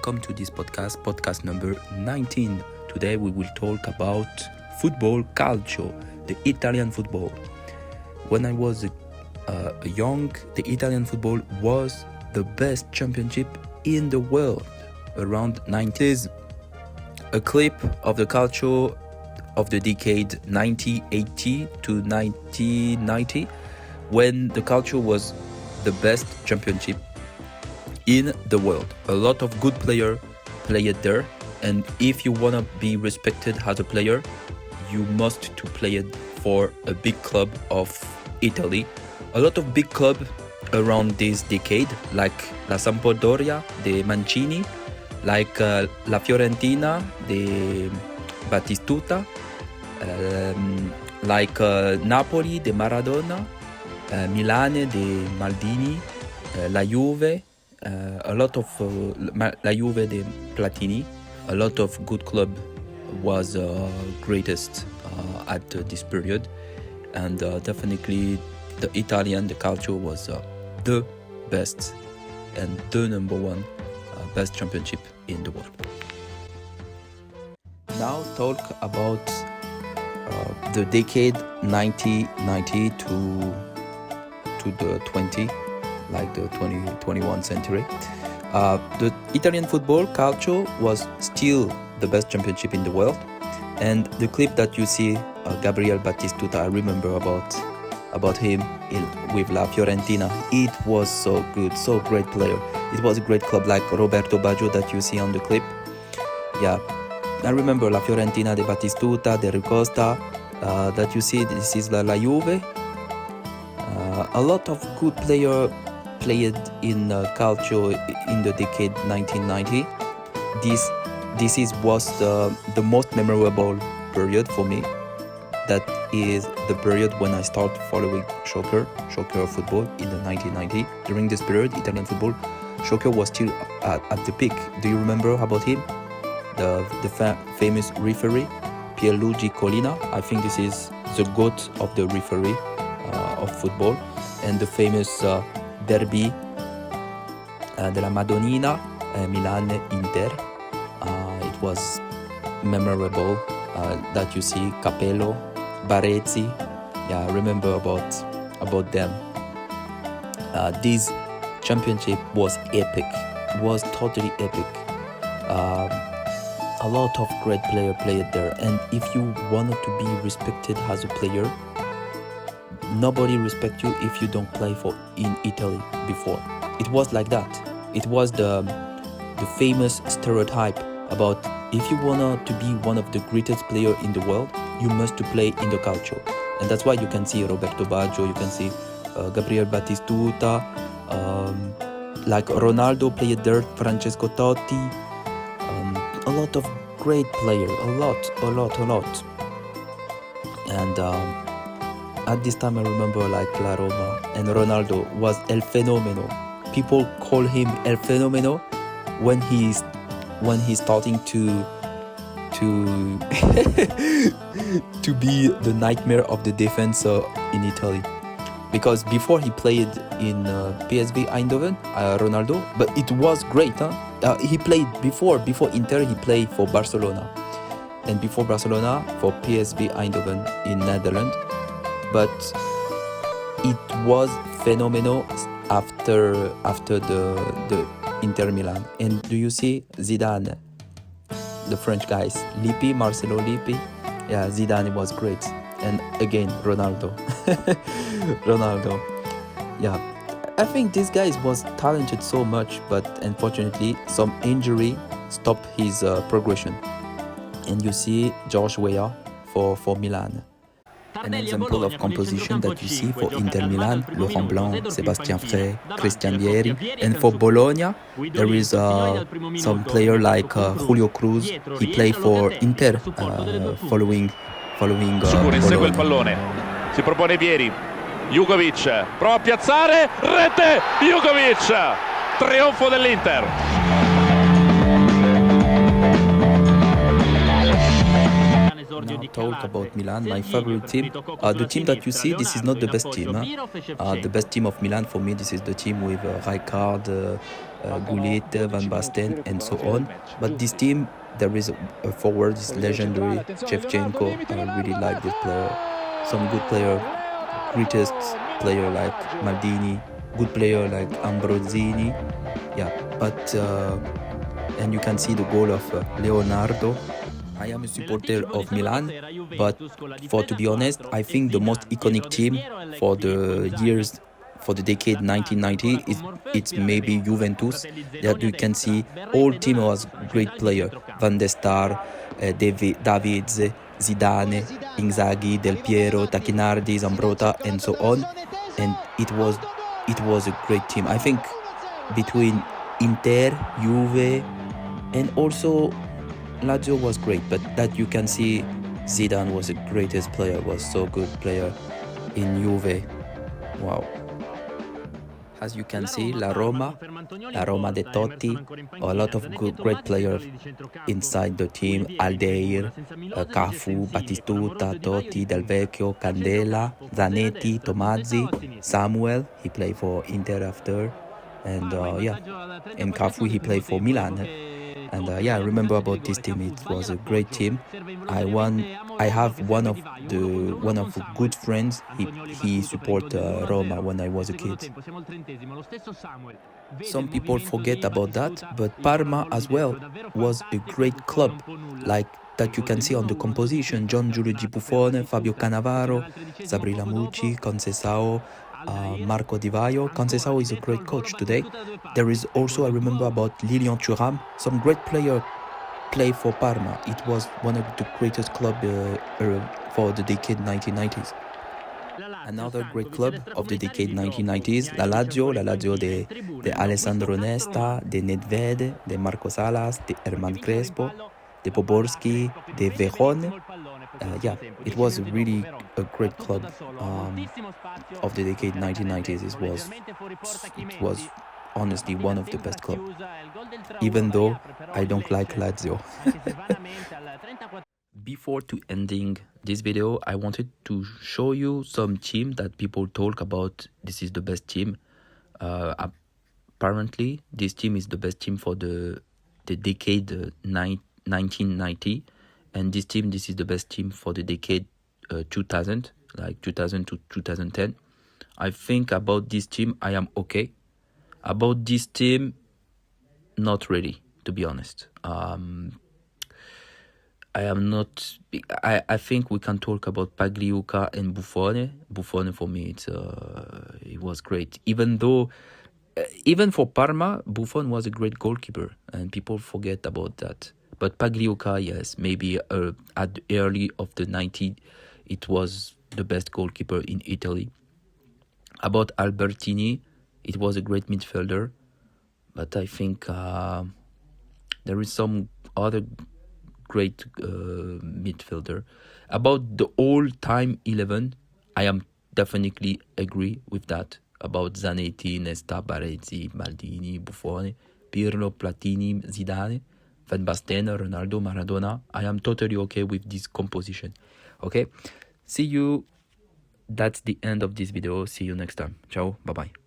welcome to this podcast number 19. Today we will talk about football calcio, the Italian football. When I was young, the Italian football was the best championship in the world around 90s. A clip of the calcio of the decade 1980 to 1990, when the calcio was the best championship in the world. A lot of good players played there, and if you want to be respected as a player, you must to play it for a big club of Italy. A lot of big clubs around this decade, like la Sampdoria de Mancini, like la Fiorentina de Battistuta, like Napoli de Maradona, Milane de Maldini, la Juve, a lot of la Juve de Platini. A lot of good club was greatest at this period, and definitely the Italian, the calcio was the best and the number one best championship in the world. Now talk about the decade 1990 to the 20, like the 21st century. The Italian football calcio was still the best championship in the world, and the clip that you see, Gabriel Battistuta, I remember about him with la Fiorentina. It was so good, so great player. It was a great club, like Roberto Baggio that you see on the clip. Yeah, I remember la Fiorentina de Battistuta, de Ricosta, that you see. This is la Juve. A lot of good players played in calcio in the decade 1990. This was the most memorable period for me. That is the period when I start following soccer football in the 1990. During this period, Italian football, soccer was still at the peak. Do you remember about him? The famous referee, Pierluigi Collina. I think this is the GOAT of the referee of football. And the famous derby della Madonnina, Milan-Inter. It was memorable that you see Capello, Baresi. Yeah, I remember about them. This championship was epic. Was totally epic. A lot of great players played there, and if you wanted to be respected as a player, nobody respect you if you don't play in Italy before. It was like that. It was the famous stereotype about if you want to be one of the greatest players in the world, you must to play in the calcio. And that's why you can see Roberto Baggio, you can see Gabriel Battistuta, like Ronaldo played there, Francesco Totti, a lot of great players, a lot. And at this time I remember like La Roma, and Ronaldo was El Fenomeno. People call him El Fenomeno when he's starting to to be the nightmare of the defense in Italy, because before he played in PSV Eindhoven, Ronaldo, but it was great. He played before Inter, he played for Barcelona, and before Barcelona for PSV Eindhoven in Netherlands. But it was phenomenal after the Inter Milan. And do you see Zidane, the French guys, Marcelo Lippi? Yeah, Zidane was great. And again, Ronaldo. Yeah, I think this guy was talented so much, but unfortunately some injury stopped his progression. And you see George Weah for Milan. An example of composition that you see for Inter Milan, Laurent Blanc, Sébastien Frey, Christian Vieri. And for Bologna, there is some player like Julio Cruz. He played for Inter following Sicuro insegue il pallone, si propone Vieri, Jugovic prova a piazzare, rete, Jugovic, trionfo dell'Inter. Now talk about Milan, my favorite team. The team that you see, this is not the best team. The best team of Milan for me, this is the team with Rijkaard, Gullit, Van Basten, and so on. But this team, there is a forward, is legendary, Shevchenko. I really like this player. Some good player, greatest player like Maldini, good player like Ambrosini. Yeah, but and you can see the goal of Leonardo. I am a supporter of Milan, but for to be honest, I think the most iconic team for the years, for the decade 1990 is it's maybe Juventus. That you can see all team was great player: Van der Sar, Davids, Zidane, Inzaghi, Del Piero, Tacchinardi, Zambrotta, and so on. And it was a great team. I think between Inter, Juve, and also Lazio was great, but that you can see Zidane was the greatest player, was so good player in Juve. Wow. As you can see, La Roma de Totti, a lot of good, great players inside the team. Aldeir, Cafu, Batistuta, Totti, Del Vecchio, Candela, Zanetti, Tomazzi, Samuel, he played for Inter after, and and Cafu, he played for Milan. And I remember about this team. It was a great team. I have one of good friends. He support Roma when I was a kid. Some people forget about that, but Parma as well was a great club, like that you can see on the composition: John Giuliani Buffon, Fabio Cannavaro, Sabri Lamucci, Conceição, Marco Di Vaio. Conceição is a great coach today. There is also, I remember about Lilian Thuram, some great player play for Parma. It was one of the greatest club for the decade 1990s. Another great club of the decade 1990s, La Lazio de Alessandro Nesta, de Nedved, de Marco Salas, de Herman Crespo, de Poborski, de Veron. It was really a great club of the decade 1990s. It was honestly one of the best clubs, even though I don't like Lazio. Before to ending this video, I wanted to show you some team that people talk about. This is the best team. Apparently, this team is the best team for the decade 1990, and this is the best team for the decade 2000, like 2000 to 2010. I think about this team, I am okay. About this team, not really, to be honest. I am not. I think we can talk about Pagliuca and Buffon. Buffon for me, it was great. Even though, even for Parma, Buffon was a great goalkeeper, and people forget about that. But Pagliuca, yes, maybe at the early of the 90s, it was the best goalkeeper in Italy. About Albertini, it was a great midfielder, but I think there is some other great midfielder. About the all-time 11, I am definitely agree with that. About Zanetti, Nesta, Baresi, Maldini, Buffon, Pirlo, Platini, Zidane, Van Basten, Ronaldo, Maradona. I am totally okay with this composition. Okay, see you. That's the end of this video. See you next time. Ciao, bye-bye.